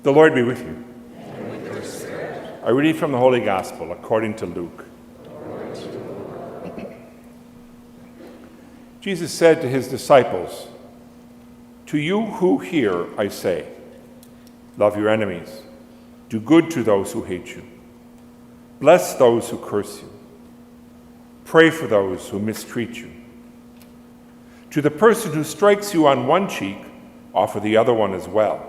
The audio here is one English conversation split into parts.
The Lord be with you. And with your spirit. A reading from the Holy Gospel according to Luke. Glory to you, Lord. Jesus said to his disciples, "To you who hear, I say, love your enemies, do good to those who hate you, bless those who curse you, pray for those who mistreat you. To the person who strikes you on one cheek, offer the other one as well.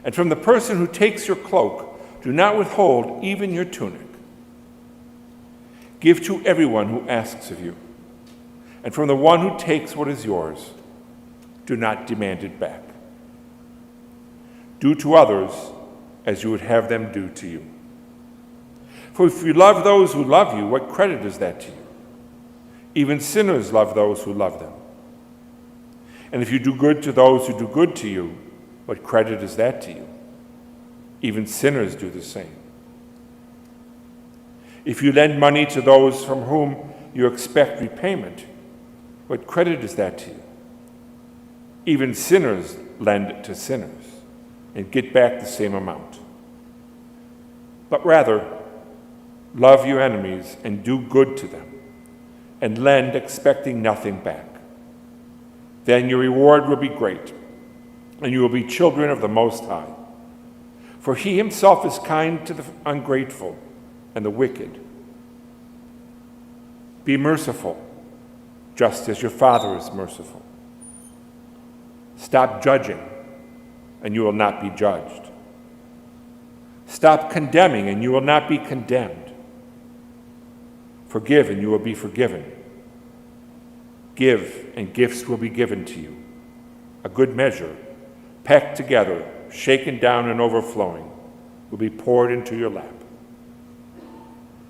And from the person who takes your cloak, do not withhold even your tunic. Give to everyone who asks of you, and from the one who takes what is yours, do not demand it back. Do to others as you would have them do to you. For if you love those who love you, what credit is that to you? Even sinners love those who love them. And if you do good to those who do good to you, what credit is that to you? Even sinners do the same. If you lend money to those from whom you expect repayment, what credit is that to you? Even sinners lend to sinners and get back the same amount. But rather, love your enemies and do good to them, and lend expecting nothing back. Then your reward will be great, and you will be children of the Most High. For he himself is kind to the ungrateful and the wicked. Be merciful, just as your Father is merciful. Stop judging, and you will not be judged. Stop condemning, and you will not be condemned. Forgive, and you will be forgiven. Give, and gifts will be given to you. A good measure, packed together, shaken down and overflowing, will be poured into your lap.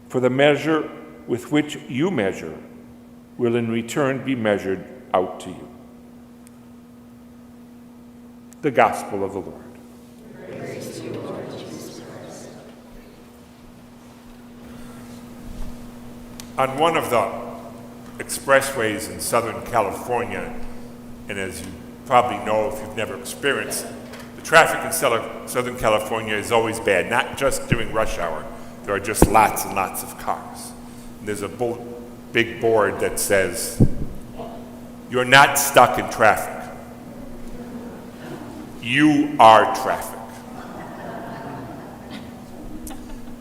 For the measure with which you measure will in return be measured out to you." The Gospel of the Lord. Praise to you, Lord Jesus Christ. On one of the expressways in Southern California, and as you probably know if you've never experienced, the traffic in Southern California is always bad, not just during rush hour. There are just lots and lots of cars. And there's a big board that says, "You're not stuck in traffic. You are traffic."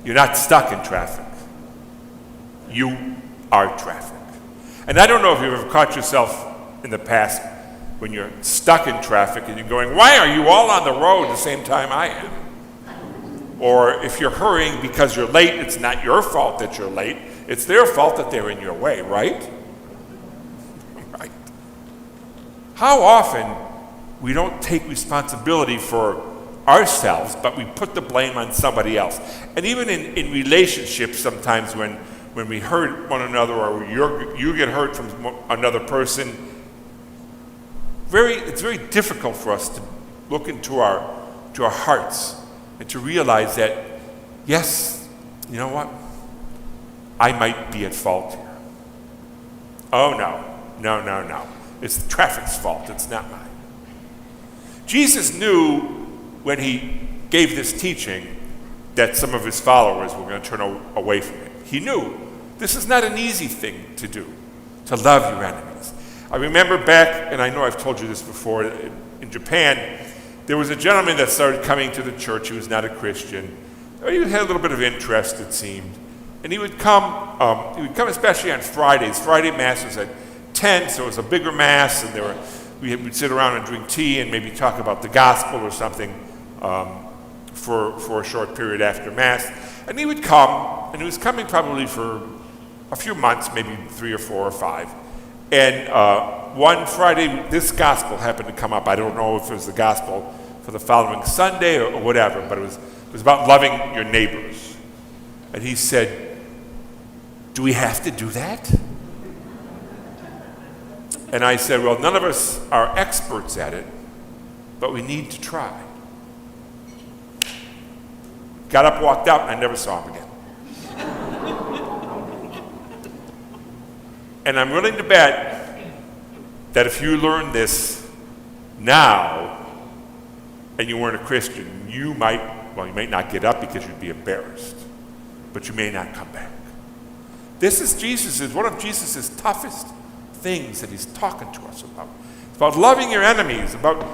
You're not stuck in traffic. You are traffic. And I don't know if you've ever caught yourself in the past when you're stuck in traffic and you're going, "Why are you all on the road at the same time I am?" Or if you're hurrying because you're late, it's not your fault that you're late. It's their fault that they're in your way, right? Right. How often we don't take responsibility for ourselves, but we put the blame on somebody else. And even in relationships sometimes when we hurt one another or you get hurt from another person, it's very difficult for us to look into our hearts and to realize that, yes, you know what? I might be at fault here. Oh, no. It's the traffic's fault. It's not mine. Jesus knew when he gave this teaching that some of his followers were going to turn away from it. He knew this is not an easy thing to do, to love your enemies. I remember back, and I know I've told you this before, in Japan, there was a gentleman that started coming to the church. He was not a Christian. He had a little bit of interest, it seemed. And he would come especially on Fridays. Friday Mass was at 10, so it was a bigger Mass, and we'd sit around and drink tea and maybe talk about the gospel or something for a short period after Mass. And he would come, and he was coming probably for a few months, maybe 3 or 4 or 5. And one Friday, this gospel happened to come up. I don't know if it was the gospel for the following Sunday or whatever, but it was about loving your neighbors. And he said, "Do we have to do that?" And I said, "Well, none of us are experts at it, but we need to try." Got up, walked out, and I never saw him again. And I'm willing to bet that if you learn this now, and you weren't a Christian, you might not get up because you'd be embarrassed, but you may not come back. This is one of Jesus' toughest things that he's talking to us about. It's about loving your enemies, about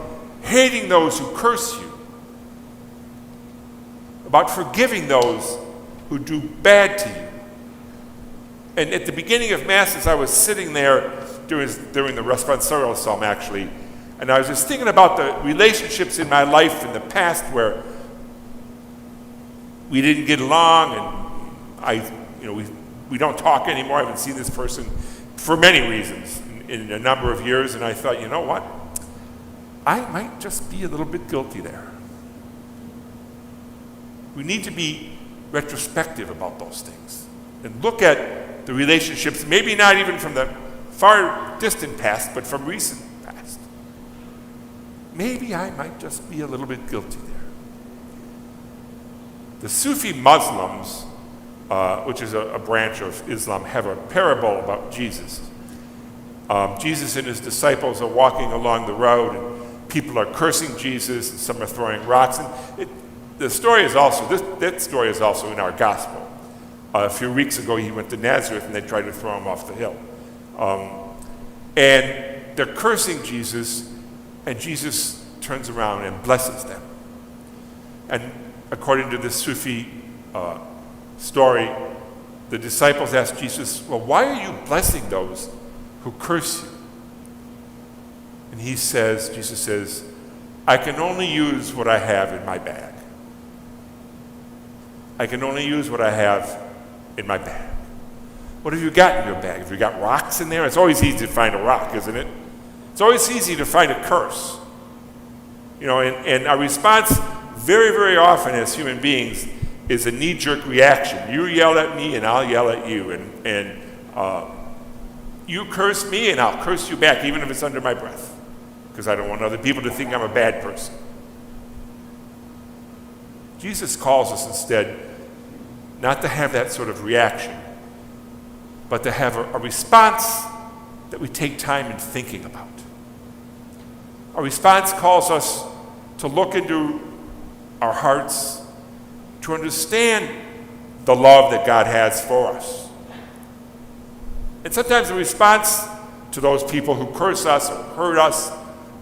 hating those who curse you, about forgiving those who do bad to you. And at the beginning of Mass, as I was sitting there during the responsorial psalm, actually, and I was just thinking about the relationships in my life in the past where we didn't get along, and we don't talk anymore. I haven't seen this person for many reasons in a number of years, and I thought, you know what? I might just be a little bit guilty there. We need to be retrospective about those things and look at the relationships, maybe not even from the far distant past, but from recent past. Maybe I might just be a little bit guilty there. The Sufi Muslims, which is a branch of Islam, have a parable about Jesus. Jesus and his disciples are walking along the road, and people are cursing Jesus, and some are throwing rocks. And that story is also in our gospel. A few weeks ago, he went to Nazareth, and they tried to throw him off the hill. And they're cursing Jesus, and Jesus turns around and blesses them. And according to this Sufi story, the disciples asked Jesus, well, why are you blessing those who curse you? And Jesus says, I can only use what I have in my bag. I can only use what I have in my bag. What have you got in your bag? Have you got rocks in there? It's always easy to find a rock, isn't it? It's always easy to find a curse. And our response very, very often as human beings is a knee-jerk reaction. You yell at me and I'll yell at you. And you curse me and I'll curse you back, even if it's under my breath, because I don't want other people to think I'm a bad person. Jesus calls us instead not to have that sort of reaction, but to have a response that we take time in thinking about. Our response calls us to look into our hearts, to understand the love that God has for us. And sometimes the response to those people who curse us or hurt us,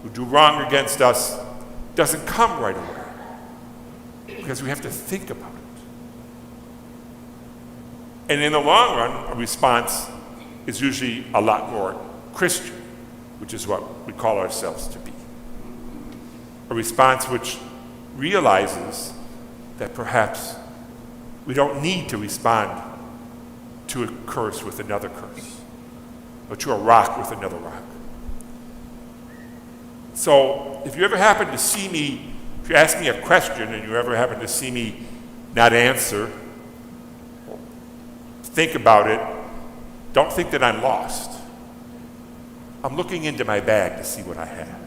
who do wrong against us, doesn't come right away, because we have to think about it. And in the long run, a response is usually a lot more Christian, which is what we call ourselves to be. A response which realizes that perhaps we don't need to respond to a curse with another curse, or to a rock with another rock. So if you ever happen to see me, if you ask me a question and you ever happen to see me not answer, think about it. Don't think that I'm lost. I'm looking into my bag to see what I have.